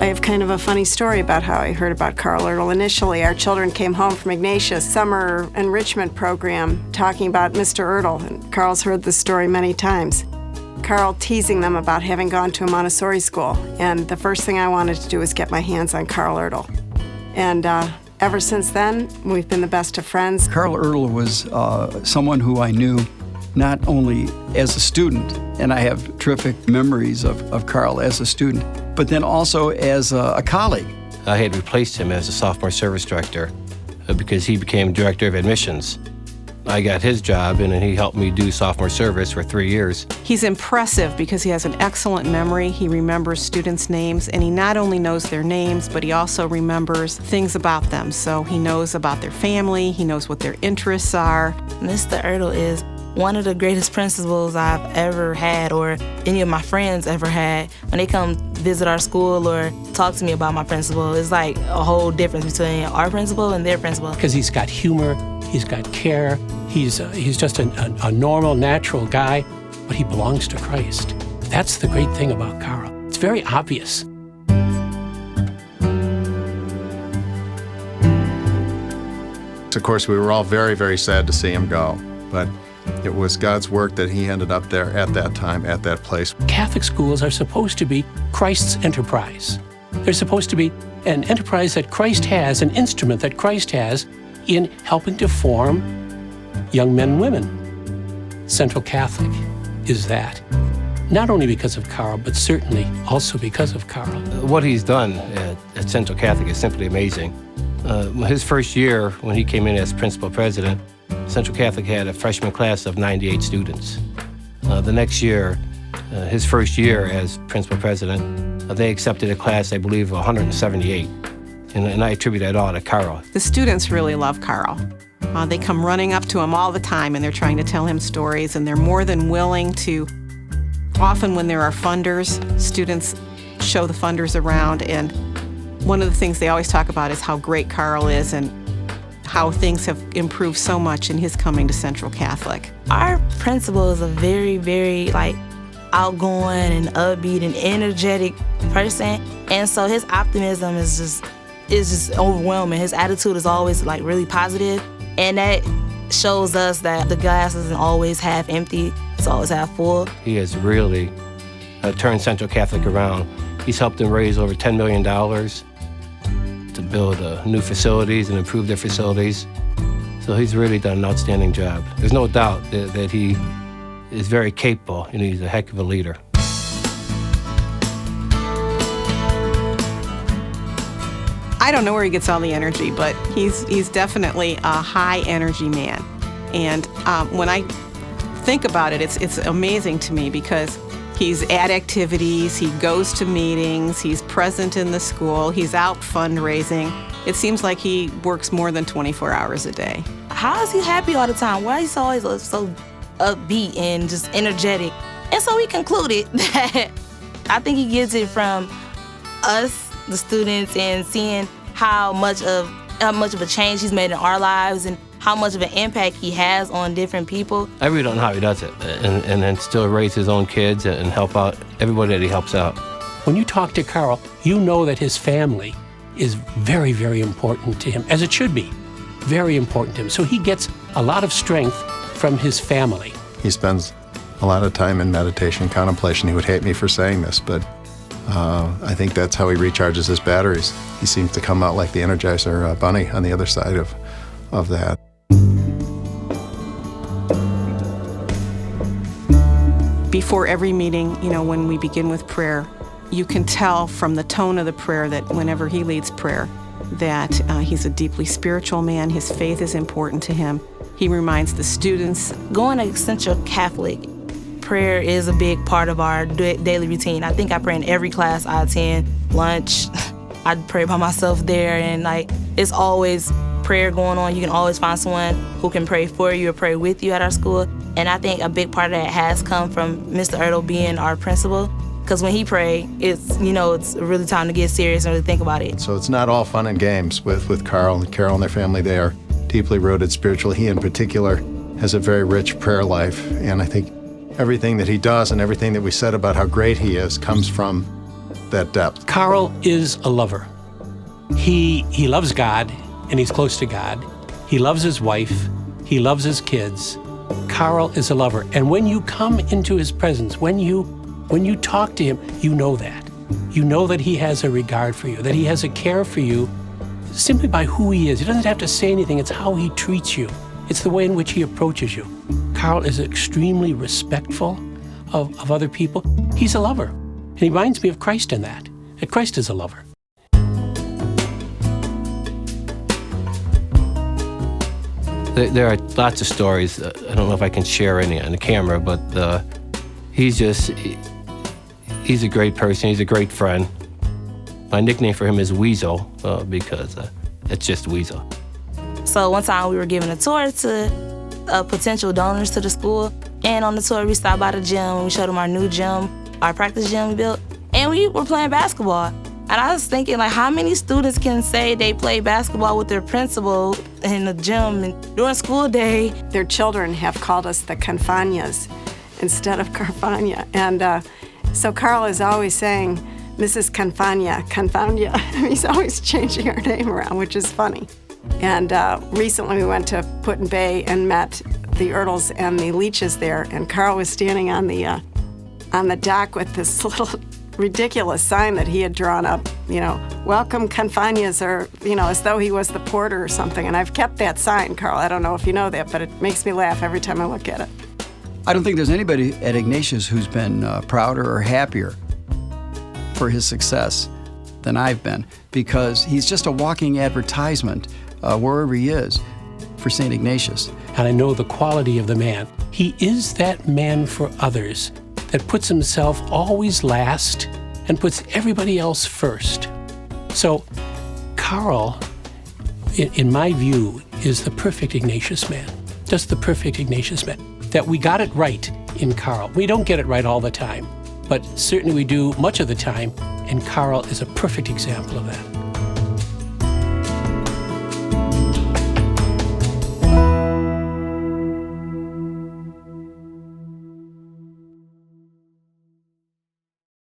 I have kind of a funny story about how I heard about Karl Ertle. Initially, our children came home from Ignatius summer enrichment program talking about Mr. Ertle, and Karl's heard this story many times. Karl teasing them about having gone to a Montessori school, and the first thing I wanted to do was get my hands on Karl Ertle. And ever since then, we've been the best of friends. Karl Ertle was someone who I knew not only as a student, and I have terrific memories of Karl as a student, but then also as a colleague. I had replaced him as a sophomore service director because he became director of admissions. I got his job, and then he helped me do sophomore service for 3 years. He's impressive because he has an excellent memory. He remembers students' names, and he not only knows their names, but he also remembers things about them. So he knows about their family, he knows what their interests are. Mr. Ertle is one of the greatest principals I've ever had, or any of my friends ever had. When they come visit our school or talk to me about my principal, it's like a whole difference between our principal and their principal. Because he's got humor, he's got care, he's just a normal, natural guy, but he belongs to Christ. That's the great thing about Karl. It's very obvious. Of course, we were all very, very sad to see him go, but it was God's work that he ended up there at that time, at that place. Catholic schools are supposed to be Christ's enterprise. They're supposed to be an enterprise that Christ has, an instrument that Christ has in helping to form young men and women. Central Catholic is that. Not only because of Karl, but certainly also because of Karl. What he's done at Central Catholic is simply amazing. His first year, when he came in as principal president, Central Catholic had a freshman class of 98 students. The next year, his first year as principal president, they accepted a class, I believe, of 178. And I attribute that all to Karl. The students really love Karl. They come running up to him all the time, and they're trying to tell him stories, and they're more than willing to. Often when there are funders, students show the funders around, and one of the things they always talk about is how great Karl is and how things have improved so much in his coming to Central Catholic. Our principal is a very, very outgoing and upbeat and energetic person, and so his optimism is just overwhelming. His attitude is always really positive, and that shows us that the glass isn't always half empty, it's always half full. He has really turned Central Catholic around. He's helped them raise over $10 million to build new facilities and improve their facilities. So he's really done an outstanding job. There's no doubt that he is very capable, and he's a heck of a leader. I don't know where he gets all the energy, but he's definitely a high energy man. And when I think about it, it's amazing to me because he's at activities, he goes to meetings, he's present in the school, he's out fundraising. It seems like he works more than 24 hours a day. How is he happy all the time? Why is he always so upbeat and just energetic? And so we concluded that I think he gets it from us, the students, and seeing how much of a change he's made in our lives and how much of an impact he has on different people. I really don't know how he does it, and then still raise his own kids and help out everybody that he helps out. When you talk to Karl, you know that his family is very, very important to him, as it should be, very important to him. So he gets a lot of strength from his family. He spends a lot of time in meditation, contemplation. He would hate me for saying this, but I think that's how he recharges his batteries. He seems to come out like the Energizer bunny on the other side of that. Before every meeting, when we begin with prayer, you can tell from the tone of the prayer that whenever he leads prayer, that he's a deeply spiritual man. His faith is important to him. He reminds the students. Going to Central Catholic, prayer is a big part of our daily routine. I think I pray in every class I attend, lunch. I pray by myself there, and it's always prayer going on. You can always find someone who can pray for you or pray with you at our school. And I think a big part of that has come from Mr. Ertle being our principal. Because when he prays, it's really time to get serious and really think about it. So it's not all fun and games with Karl and Carol and their family. They are deeply rooted spiritually. He in particular has a very rich prayer life. And I think everything that he does and everything that we said about how great he is comes from that depth. Karl is a lover. He loves God, and he's close to God. He loves his wife. He loves his kids. Karl is a lover. And when you come into his presence, when you talk to him, you know that. You know that he has a regard for you, that he has a care for you simply by who he is. He doesn't have to say anything. It's how he treats you. It's the way in which he approaches you. Karl is extremely respectful of other people. He's a lover. And he reminds me of Christ in that Christ is a lover. There are lots of stories. I don't know if I can share any on the camera, but he's a great person. He's a great friend. My nickname for him is Weasel because it's just Weasel. So one time we were giving a tour to potential donors to the school, and on the tour we stopped by the gym. We showed them our new gym, our practice gym we built, and we were playing basketball. And I was thinking, like, how many students can say they play basketball with their principal in the gym and during school day? Their children have called us the Canfanias instead of Carfania. And so Karl is always saying, Mrs. Canfania. He's always changing our name around, which is funny. And recently we went to Put-in Bay and met the Ertles and the Leaches there, and Karl was standing on the dock with this little ridiculous sign that he had drawn up, welcome Canfanias, or, as though he was the porter or something. And I've kept that sign, Karl. I don't know if you know that, but it makes me laugh every time I look at it. I don't think there's anybody at Ignatius who's been prouder or happier for his success than I've been, because he's just a walking advertisement wherever he is for Saint Ignatius. And I know the quality of the man. He is that man for others that puts himself always last and puts everybody else first. So Karl, in my view, is the perfect Ignatius man, just the perfect Ignatius man. That we got it right in Karl. We don't get it right all the time, but certainly we do much of the time, and Karl is a perfect example of that.